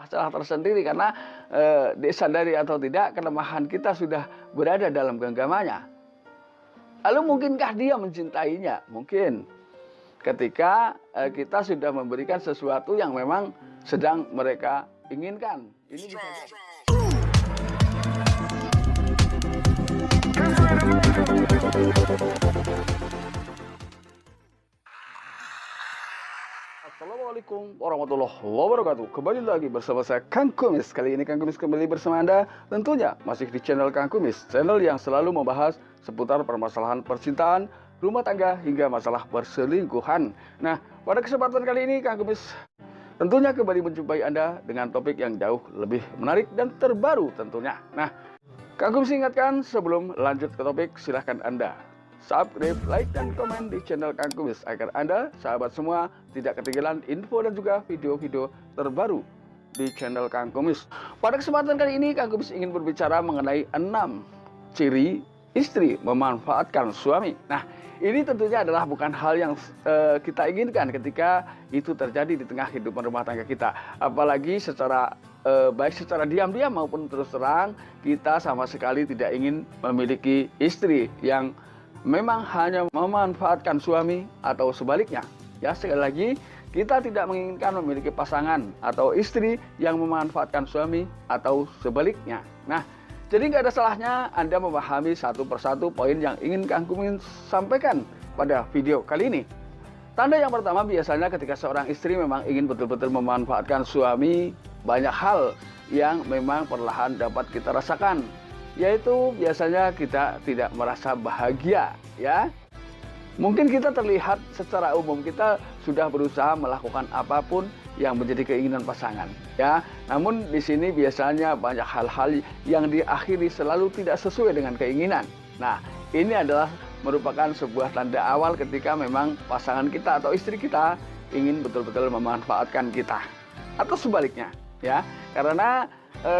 Masalah tersendiri karena disadari atau tidak kelemahan kita sudah berada dalam genggamannya. Lalu mungkinkah dia mencintainya? Mungkin ketika kita sudah memberikan sesuatu yang memang sedang mereka inginkan. Ini bisa Assalamualaikum warahmatullahi wabarakatuh. Kembali lagi bersama saya Kang Kumis. Kali ini Kang Kumis kembali bersama Anda, tentunya masih di channel Kang Kumis, channel yang selalu membahas seputar permasalahan percintaan, rumah tangga, hingga masalah perselingkuhan. Nah, pada kesempatan kali ini Kang Kumis tentunya kembali menjumpai Anda dengan topik yang jauh lebih menarik dan terbaru tentunya. Nah, Kang Kumis ingatkan sebelum lanjut ke topik, silahkan Anda subscribe, like, dan komen di channel Kang Kumis agar Anda, sahabat semua, tidak ketinggalan info dan juga video-video terbaru di channel Kang Kumis. Pada kesempatan kali ini Kang Kumis ingin berbicara mengenai 6 ciri istri memanfaatkan suami. Nah, ini tentunya adalah bukan hal yang kita inginkan ketika itu terjadi di tengah hidup rumah tangga kita. Apalagi secara baik secara diam-diam maupun terus terang, kita sama sekali tidak ingin memiliki istri yang memang hanya memanfaatkan suami atau sebaliknya. Ya, sekali lagi, kita tidak menginginkan memiliki pasangan atau istri yang memanfaatkan suami atau sebaliknya. Nah, jadi nggak ada salahnya Anda memahami satu persatu poin yang ingin Kang Kumis sampaikan pada video kali ini. Tanda yang pertama, biasanya ketika seorang istri memang ingin betul-betul memanfaatkan suami, banyak hal yang memang perlahan dapat kita rasakan, yaitu biasanya kita tidak merasa bahagia, ya. Mungkin kita terlihat secara umum kita sudah berusaha melakukan apapun yang menjadi keinginan pasangan, ya. Namun di sini biasanya banyak hal-hal yang diakhiri selalu tidak sesuai dengan keinginan. Nah, ini adalah merupakan sebuah tanda awal ketika memang pasangan kita atau istri kita ingin betul-betul memanfaatkan kita, atau sebaliknya, ya. Karena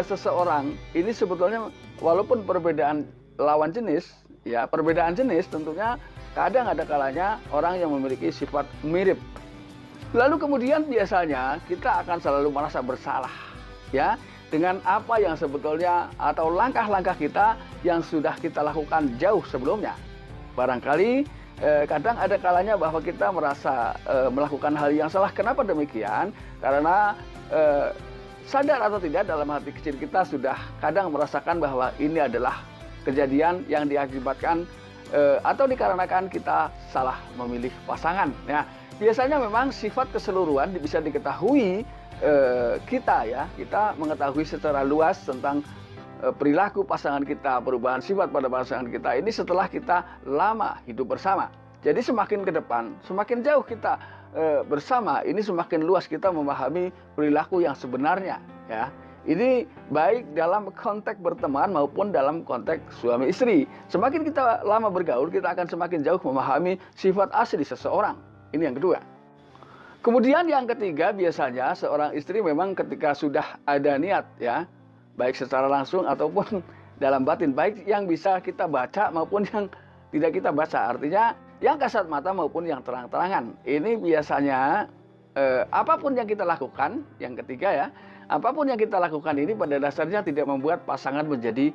seseorang ini sebetulnya walaupun perbedaan lawan jenis, ya, perbedaan jenis tentunya kadang ada kalanya orang yang memiliki sifat mirip. Lalu kemudian biasanya kita akan selalu merasa bersalah, ya, dengan apa yang sebetulnya atau langkah-langkah kita yang sudah kita lakukan jauh sebelumnya. Barangkali kadang ada kalanya bahwa kita merasa melakukan hal yang salah. Kenapa demikian? Karena sadar atau tidak dalam hati kecil kita sudah kadang merasakan bahwa ini adalah kejadian yang diakibatkan atau dikarenakan kita salah memilih pasangan. Nah, biasanya memang sifat keseluruhan bisa diketahui kita, ya, kita mengetahui secara luas tentang perilaku pasangan kita, perubahan sifat pada pasangan kita ini setelah kita lama hidup bersama. Jadi semakin ke depan, semakin jauh kita bersama, ini semakin luas kita memahami perilaku yang sebenarnya, ya. Ini baik dalam konteks berteman maupun dalam konteks suami istri. Semakin kita lama bergaul, kita akan semakin jauh memahami sifat asli seseorang. Ini yang kedua. Kemudian yang ketiga, biasanya seorang istri memang ketika sudah ada niat, ya, baik secara langsung ataupun dalam batin, baik yang bisa kita baca maupun yang tidak kita baca. Artinya yang kasat mata maupun yang terang-terangan. Ini biasanya apapun yang kita lakukan, yang ketiga, ya, apapun yang kita lakukan ini pada dasarnya tidak membuat pasangan menjadi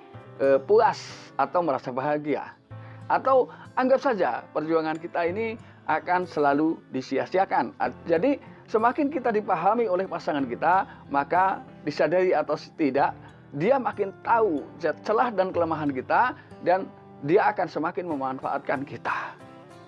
puas atau merasa bahagia. Atau anggap saja perjuangan kita ini akan selalu disia-siakan. Jadi semakin kita dipahami oleh pasangan kita, maka disadari atau tidak, dia makin tahu celah dan kelemahan kita dan dia akan semakin memanfaatkan kita.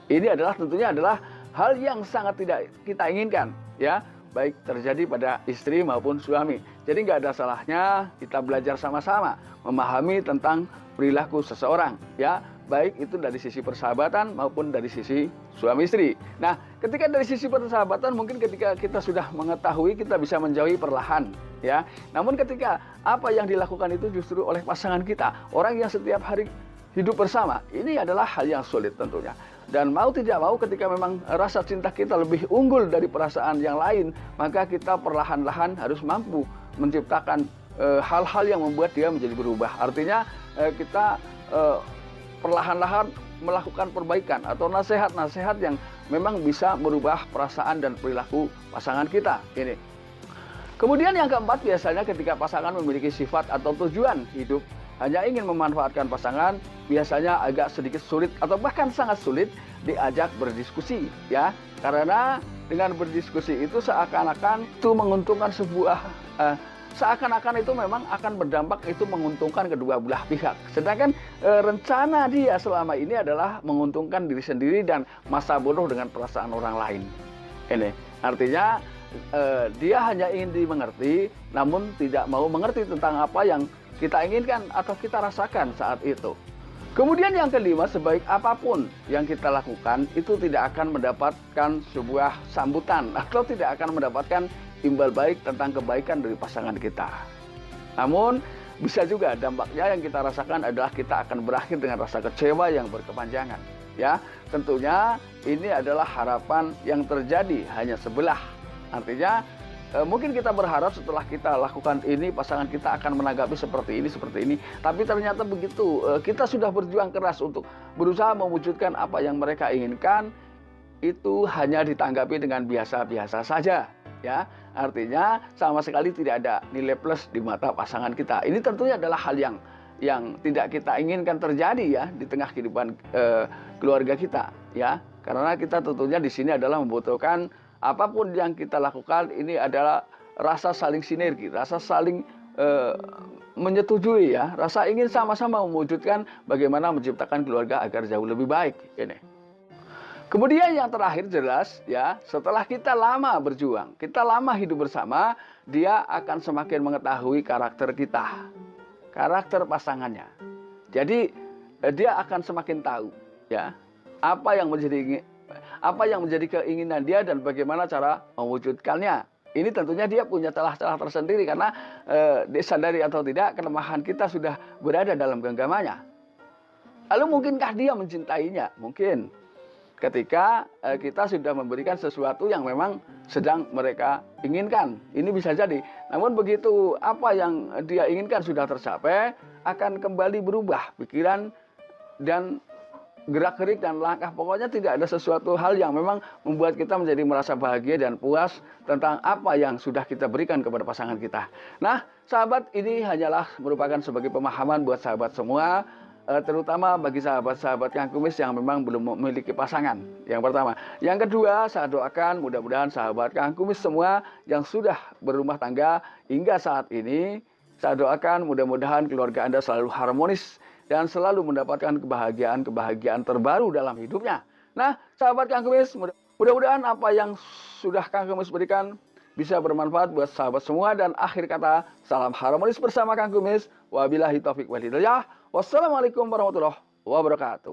Ini adalah tentunya adalah hal yang sangat tidak kita inginkan, ya, baik terjadi pada istri maupun suami. Jadi nggak ada salahnya kita belajar sama-sama memahami tentang perilaku seseorang, ya, baik itu dari sisi persahabatan maupun dari sisi suami istri. Nah, ketika dari sisi persahabatan mungkin ketika kita sudah mengetahui, kita bisa menjauhi perlahan, ya. Namun ketika apa yang dilakukan itu justru oleh pasangan kita, orang yang setiap hari hidup bersama, ini adalah hal yang sulit tentunya. Dan mau tidak mau ketika memang rasa cinta kita lebih unggul dari perasaan yang lain, maka kita perlahan-lahan harus mampu menciptakan hal-hal yang membuat dia menjadi berubah. Artinya kita perlahan-lahan melakukan perbaikan atau nasihat-nasihat yang memang bisa merubah perasaan dan perilaku pasangan kita. Ini. Kemudian yang keempat, biasanya ketika pasangan memiliki sifat atau tujuan hidup hanya ingin memanfaatkan pasangan, biasanya agak sedikit sulit atau bahkan sangat sulit diajak berdiskusi, ya. Karena dengan berdiskusi itu seakan-akan itu menguntungkan seakan-akan itu memang akan berdampak itu menguntungkan kedua belah pihak. Sedangkan rencana dia selama ini adalah menguntungkan diri sendiri dan masa bodoh dengan perasaan orang lain. Ini artinya dia hanya ingin dimengerti, namun tidak mau mengerti tentang apa yang kita inginkan atau kita rasakan saat itu. Kemudian yang kelima, sebaik apapun yang kita lakukan, itu tidak akan mendapatkan sebuah sambutan atau tidak akan mendapatkan imbal baik tentang kebaikan dari pasangan kita. Namun, bisa juga dampaknya yang kita rasakan adalah kita akan berakhir dengan rasa kecewa yang berkepanjangan. Ya, tentunya ini adalah harapan yang terjadi hanya sebelah. Artinya mungkin kita berharap setelah kita lakukan ini pasangan kita akan menanggapi seperti ini. Tapi ternyata begitu kita sudah berjuang keras untuk berusaha mewujudkan apa yang mereka inginkan, itu hanya ditanggapi dengan biasa-biasa saja. Ya, artinya sama sekali tidak ada nilai plus di mata pasangan kita. Ini tentunya adalah hal yang tidak kita inginkan terjadi ya di tengah kehidupan keluarga kita. Ya, karena kita tentunya di sini adalah membutuhkan apapun yang kita lakukan ini adalah rasa saling sinergi, rasa saling menyetujui ya, rasa ingin sama-sama mewujudkan bagaimana menciptakan keluarga agar jauh lebih baik. Ini. Kemudian yang terakhir jelas ya, setelah kita lama berjuang, kita lama hidup bersama, dia akan semakin mengetahui karakter kita, karakter pasangannya. Jadi dia akan semakin tahu ya apa yang menjadi keinginan dia dan bagaimana cara mewujudkannya. Ini tentunya dia punya celah-celah tersendiri karena disadari atau tidak kelemahan kita sudah berada dalam genggamannya. Lalu mungkinkah dia mencintainya? Mungkin. Ketika kita sudah memberikan sesuatu yang memang sedang mereka inginkan. Ini bisa jadi. Namun begitu apa yang dia inginkan sudah tercapai, akan kembali berubah pikiran dan gerak-gerik dan langkah. Pokoknya tidak ada sesuatu hal yang memang membuat kita menjadi merasa bahagia dan puas tentang apa yang sudah kita berikan kepada pasangan kita. Nah, sahabat, ini hanyalah merupakan sebagai pemahaman buat sahabat semua, terutama bagi sahabat-sahabat Kang Kumis yang memang belum memiliki pasangan. Yang pertama. Yang kedua, saya doakan mudah-mudahan sahabat Kang Kumis semua yang sudah berumah tangga hingga saat ini, saya doakan mudah-mudahan keluarga Anda selalu harmonis dan selalu mendapatkan kebahagiaan terbaru dalam hidupnya. Nah, sahabat Kang Kumis, mudah-mudahan apa yang sudah Kang Kumis berikan bisa bermanfaat buat sahabat semua. Dan akhir kata, salam harmonis bersama Kang Kumis. Wabillahi taufiq wal hidayah. Wassalamualaikum warahmatullahi wabarakatuh.